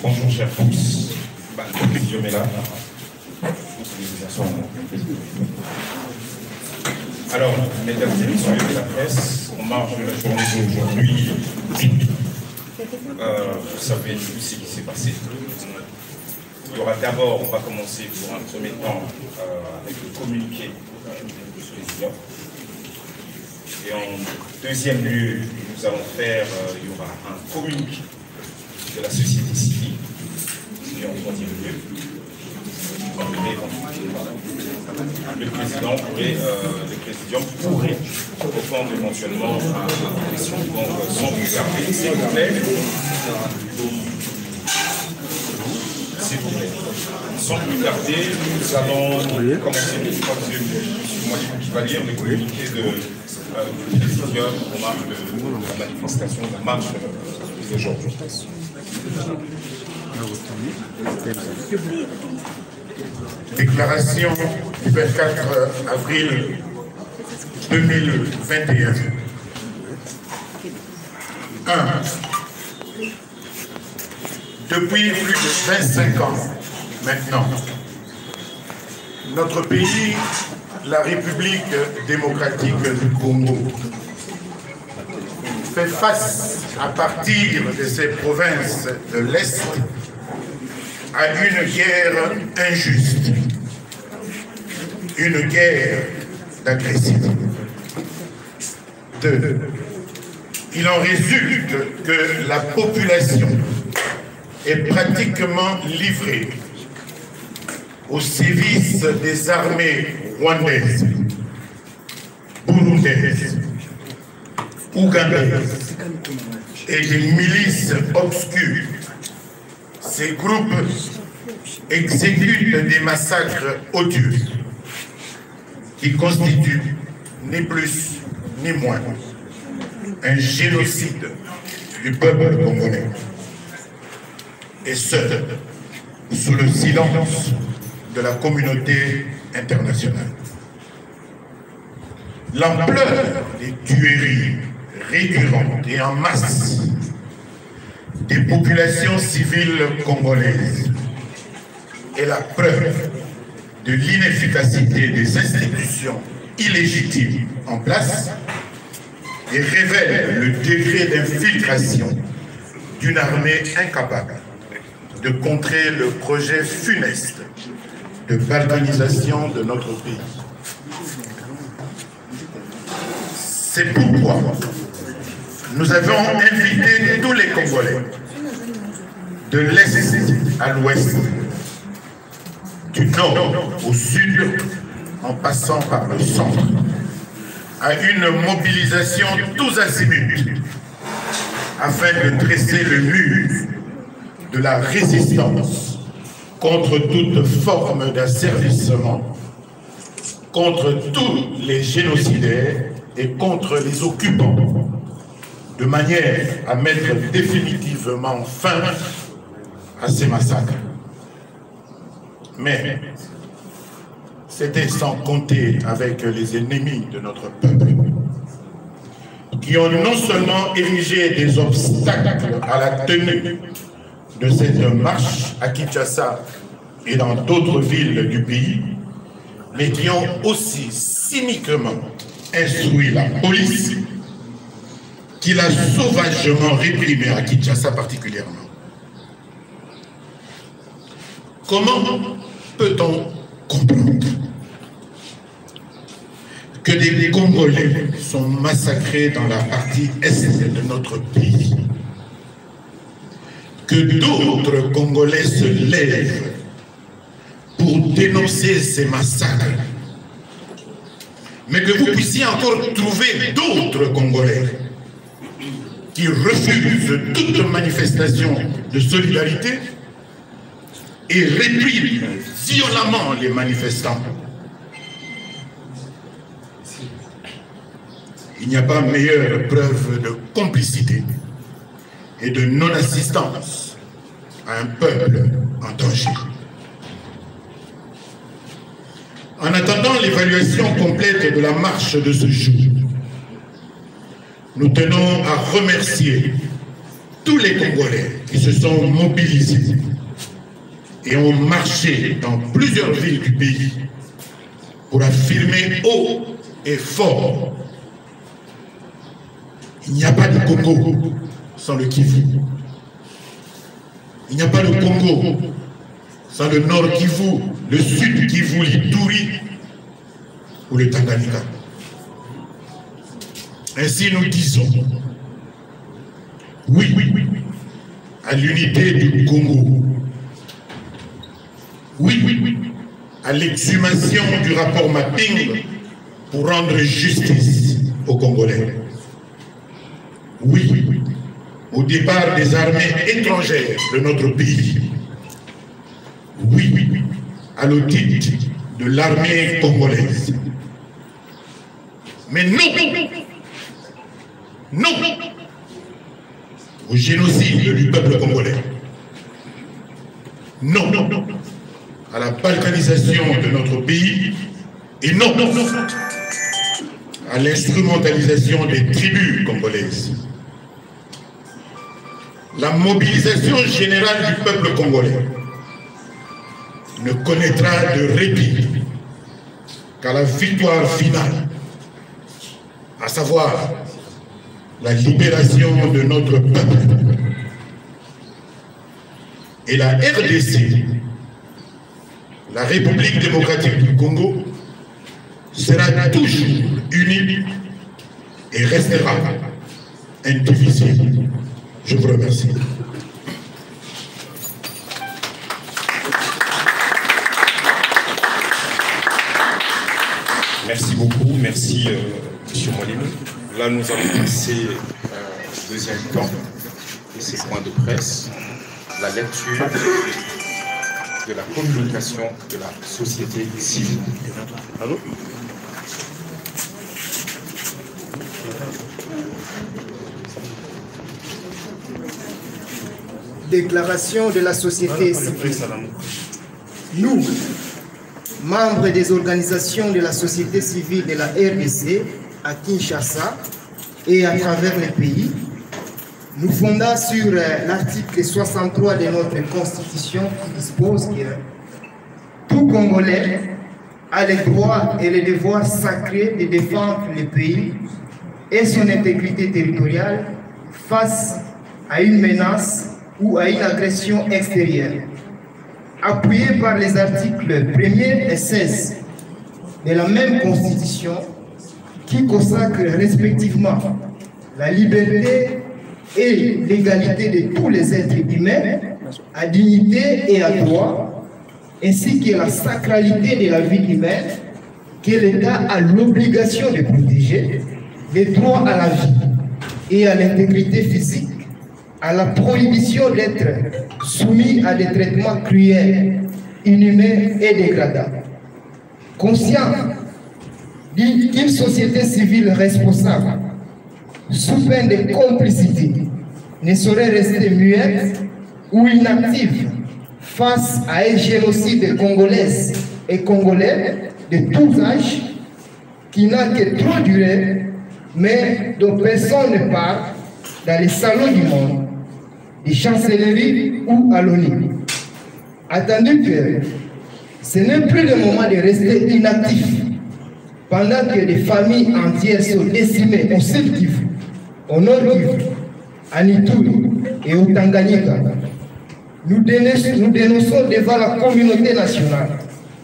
Bonjour chers tous, je mets là. Alors, mesdames et messieurs de la presse, on marche de la journée d'aujourd'hui. Vous savez tout ce qui s'est passé. Il y aura d'abord, on va commencer pour un premier temps avec le communiqué du président. Et en deuxième lieu, nous allons faire, il y aura un communiqué de la société civile. Et en troisième lieu, le président pourrait répondre éventuellement à la question. Donc, sans plus tarder, s'il vous plaît. S'il vous plaît. Sans plus tarder, nous allons commencer le troisième. Moi, qui va lire le communiqué du président au marge de la manifestation, de la marche d'aujourd'hui. Déclaration du 24 avril 2021. 1. Depuis plus de 25 ans maintenant, notre pays, la République démocratique du Congo, fait face à partir de ses provinces de l'Est à une guerre injuste, une guerre d'agressivité. 2. Il en résulte que la population est pratiquement livrée au sévice des armées rwandaises, burundaises, ougandaises et des milices obscures. Ces groupes exécutent des massacres odieux qui constituent ni plus ni moins un génocide du peuple congolais. Et ce, sous le silence de la communauté internationale. L'ampleur des tueries récurrentes et en masse des populations civiles congolaises est la preuve de l'inefficacité des institutions illégitimes en place et révèle le degré d'infiltration d'une armée incapable de contrer le projet funeste de balkanisation de notre pays. C'est pourquoi nous avons invité tous les Congolais, de l'Est à l'Ouest, du Nord au Sud, en passant par le centre, à une mobilisation tous azimuts, afin de dresser le mur de la résistance contre toute forme d'asservissement, contre tous les génocidaires et contre les occupants, de manière à mettre définitivement fin à ces massacres. Mais c'était sans compter avec les ennemis de notre peuple, qui ont non seulement érigé des obstacles à la tenue de cette marche à Kinshasa et dans d'autres villes du pays, mais qui ont aussi cyniquement instruit la police, qui l'a sauvagement réprimée à Kinshasa particulièrement. Comment peut-on comprendre que des Congolais sont massacrés dans la partie est de notre pays, que d'autres Congolais se lèvent pour dénoncer ces massacres, mais que vous puissiez encore trouver d'autres Congolais qui refuse toute manifestation de solidarité et réprime violemment les manifestants. Il n'y a pas meilleure preuve de complicité et de non-assistance à un peuple en danger. En attendant l'évaluation complète de la marche de ce jour, nous tenons à remercier tous les Congolais qui se sont mobilisés et ont marché dans plusieurs villes du pays pour affirmer haut et fort: il n'y a pas de Congo sans le Kivu. Il n'y a pas de Congo sans le Nord Kivu, le Sud Kivu, l'Ituri ou le Tanganyika. Ainsi nous disons oui à l'unité du Congo. Oui à l'exhumation du rapport Mapping pour rendre justice aux Congolais. Oui au départ des armées étrangères de notre pays. Oui à l'audit de l'armée congolaise. Mais non au génocide du peuple congolais. Non à la balkanisation de notre pays. Et non à l'instrumentalisation des tribus congolaises. La mobilisation générale du peuple congolais ne connaîtra de répit qu'à la victoire finale, à savoir la libération de notre peuple. Et la RDC, la République démocratique du Congo, sera toujours unie et restera indivisible. Je vous remercie. Merci beaucoup, merci M. Molino. Là, nous allons passer au deuxième temps de ces points de presse, la lecture de la communication de la société civile. Allô? Déclaration de la société civile. Nous, membres des organisations de la société civile de la RDC à Kinshasa et à travers le pays, nous fondons sur l'article 63 de notre Constitution qui dispose que tout Congolais a le droit et le devoir sacré de défendre le pays et son intégrité territoriale face à une menace ou à une agression extérieure. Appuyé par les articles 1er et 16 de la même Constitution qui consacrent respectivement la liberté et l'égalité de tous les êtres humains à dignité et à droit, ainsi que la sacralité de la vie humaine que l'État a l'obligation de protéger, les droits à la vie et à l'intégrité physique, à la prohibition d'être soumis à des traitements cruels, inhumains et dégradables. Conscient qu'une société civile responsable, sous peine de complicité, ne saurait rester muette ou inactive face à un génocide congolais et congolais de tous âges qui n'a que trop duré, mais dont personne ne parle dans les salons du monde, des chancelleries ou à l'ONU. Attendu que ce n'est plus le moment de rester inactif pendant que des familles entières sont décimées au Sud Kivu, au Nord Kivu, à Ituri et au Tanganyika. Nous dénonçons devant la communauté nationale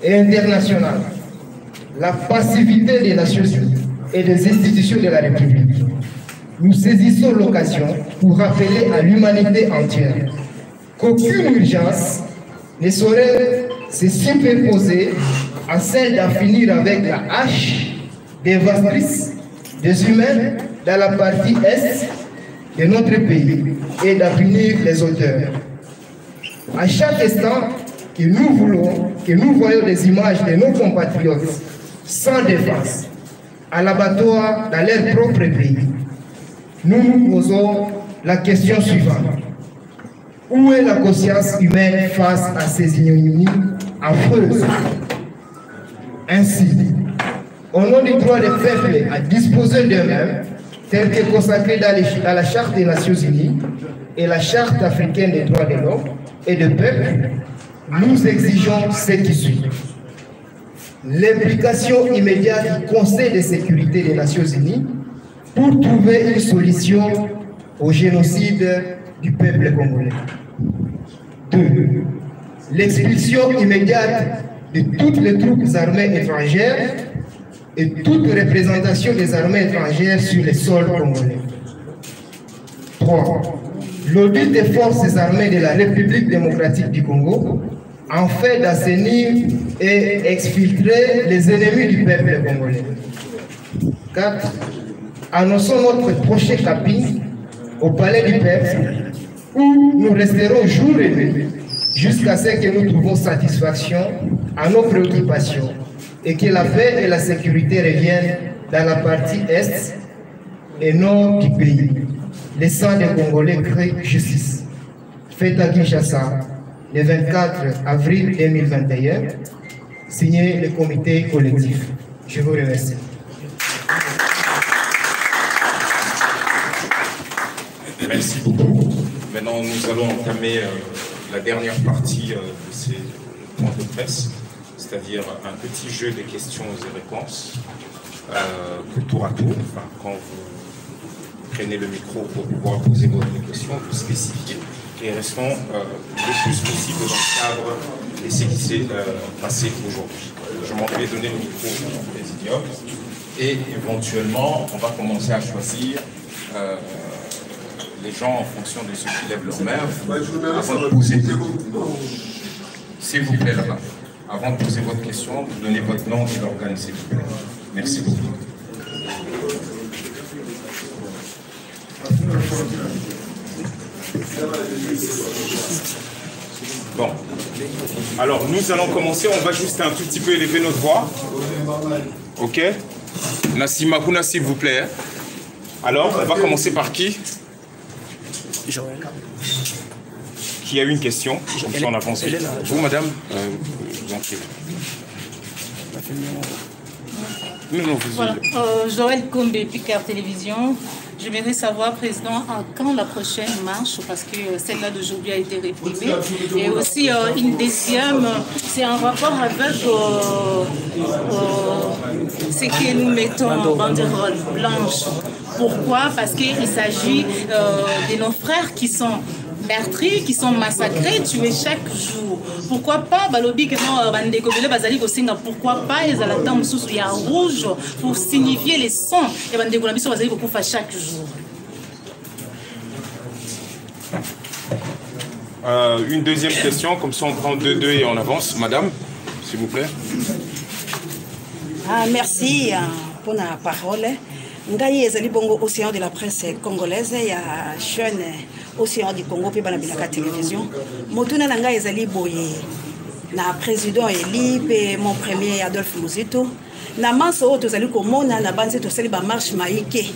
et internationale la passivité des Nations Unies et des institutions de la République. Nous saisissons l'occasion pour rappeler à l'humanité entière qu'aucune urgence ne saurait se superposer à celle d'en finir avec la hache dévastatrice des humains dans la partie Est de notre pays et d'unir les auteurs. À chaque instant que nous voyons des images de nos compatriotes sans défense, à l'abattoir dans leur propre pays, nous nous posons la question suivante. Où est la conscience humaine face à ces ignominies affreuses? Ainsi, au nom du droit des peuples à disposer d'eux-mêmes, tel que consacré dans la Charte des Nations Unies et la Charte africaine des droits de l'homme et des peuples, nous exigeons ce qui suit. L'implication immédiate du Conseil de sécurité des Nations Unies pour trouver une solution au génocide du peuple congolais. 2. L'expulsion immédiate de toutes les troupes armées étrangères et toute représentation des armées étrangères sur le sol congolais. 3. L'audit des forces armées de la République démocratique du Congo en fait d'assainir et exfiltrer les ennemis du peuple congolais. 4. Annonçons notre prochain camping au palais du peuple où nous resterons jour et nuit jusqu'à ce que nous trouvions satisfaction à nos préoccupations et que la paix et la sécurité reviennent dans la partie est et nord du pays. Les sang des Congolais crée justice. Fête à Kinshasa, le 24 avril 2021, signé le comité collectif. Je vous remercie. Merci beaucoup. Maintenant, nous allons entamer la dernière partie de ces points de presse, c'est-à-dire un petit jeu de questions et réponses, que tour à tour, enfin, quand vous prenez le micro pour pouvoir poser votre question, vous spécifiez, et restons le plus possible dans le cadre de ce qui s'est passé aujourd'hui. Je m'en vais donner le micro au présidium, et éventuellement, on va commencer à choisir les gens en fonction de ceux qui lèvent leur main avant de poser. S'il vous plaît, là-bas. Avant de poser votre question, vous donnez votre nom et l'organe, s'il vous plaît. Merci beaucoup. Bon. Alors, nous allons commencer. On va juste un tout petit peu élever notre voix. OK? Nassima Kuna, s'il vous plaît. Alors, on va commencer par qui? Joël. Qui a eu une question? On avance. Vous, madame, vous en prie. Non, vous voilà. Joël Kombe, Picard Télévision. J'aimerais savoir, Président, quand la prochaine marche, parce que celle-là d'aujourd'hui a été réprimée. Et aussi, une deuxième, c'est en rapport avec ce que nous mettons en banderole blanche. Pourquoi? Parce qu'il s'agit de nos frères qui sont meurtris, qui sont massacrés, tués chaque jour. Pourquoi pas balobi que pourquoi pas les alatans sous il y a rouge pour signifier les sons et chaque jour. Une deuxième question, comme ça on prend 2-2 et on avance. Madame, s'il vous plaît. Merci pour la parole. Ngai ezali bongo océan de la presse congolaise ya chaîne océan du Congo pe bana bilaka télévision motuna na ngai ezali boye na président Eli pe mon premier Adolphe Muzito na manso oto ezali komona na banze to sali ba marche maike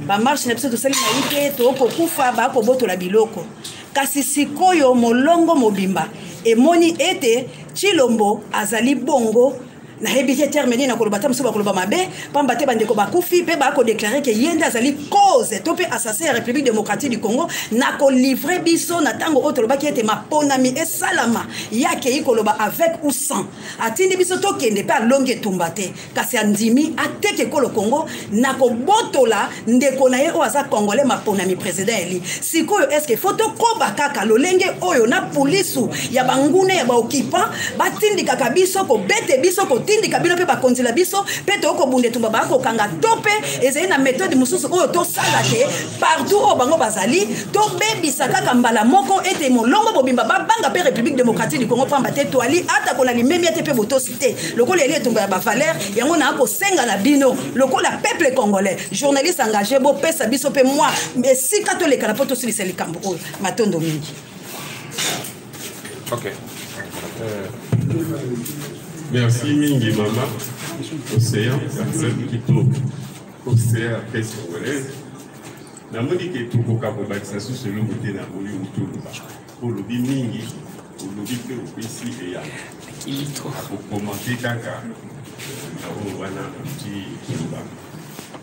ba marche na biso to sali maike to kokufa ba ko botola biloko kasi sikoyo molongo mobimba emoni ete Chilombo azali bongo na hebite terminé na kolobata muso bakoloba mabe pamba te bandeko bakufi pe ba ko déclarer que yenda azali cause to pe assassin la République démocratique du Congo na ko livrer biso na tango otoloba ki ete maponami et salama yake ikoloba avec ou sans atindi biso to kende pe longue tumbate kasi andimi ateke ko le Congo na ko botola ndeko na ye o aza congolais maponami président Eli sikoyo est-ce que photo ko bakaka lolenge oyo na police ya bangune ya ba occupant batindi kaka biso ko bete biso ko tindika bino pe bakonzela biso pe toko bunde tumba bako kanga tope ezali na méthode mususu oyo to sala te partout au bango bazali to bebisa kaka mbala moko ete molongo bobimba babanga pe République démocratique du Congo pamba te toali ata ko na limemi ete pe boto cité lokola eli etumba ya ba valeur yango na ko senga na bino lokola peuple congolais journaliste engagé bo pesa biso pe moi mais si kato le kala poto sur le campo oyo matondo mingi. OK. Merci mingi mama Océan personne qui tourne Océan presse congolaise na moni ke tukoka kobakisa susu le côté na boyo mutuluba pour lobi mingi pour lobi pe opesi eya kilito pour commenter kaka na wana petit kiloba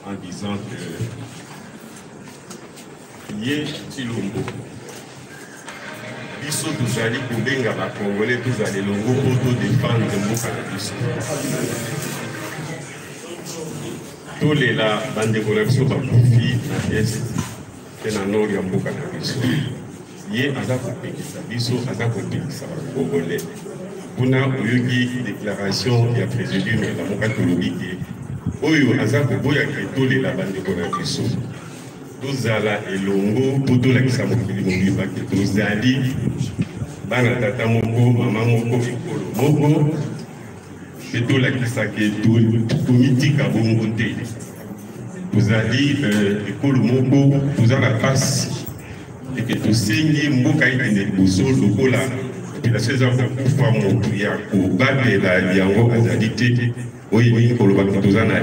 en disant que Yé Chilombo biso tozali kobenga bakongolais tozali longo poto défendre mboka na biso tolela bandeko na biso bakofi na est mpe na nord ya mboka na biso ye aza kopekisa biso aza kopekisa bakongolais kuna oyoki déclaration ya président ya mboka tolobi te oyo aza koboya ke tolela bandeko na biso tozala elongo mpo tolakisa mokili mobimba ke tozali bana tata moko mama moko ekolo moko mpe tolakisa ke tomitika bongo te tozali ekolo moko toza na pasi eke tosengi mboka ekende liboso lokola population eza kokufa motu ya kobatela yango azali te oyo elingi koloba ke toza na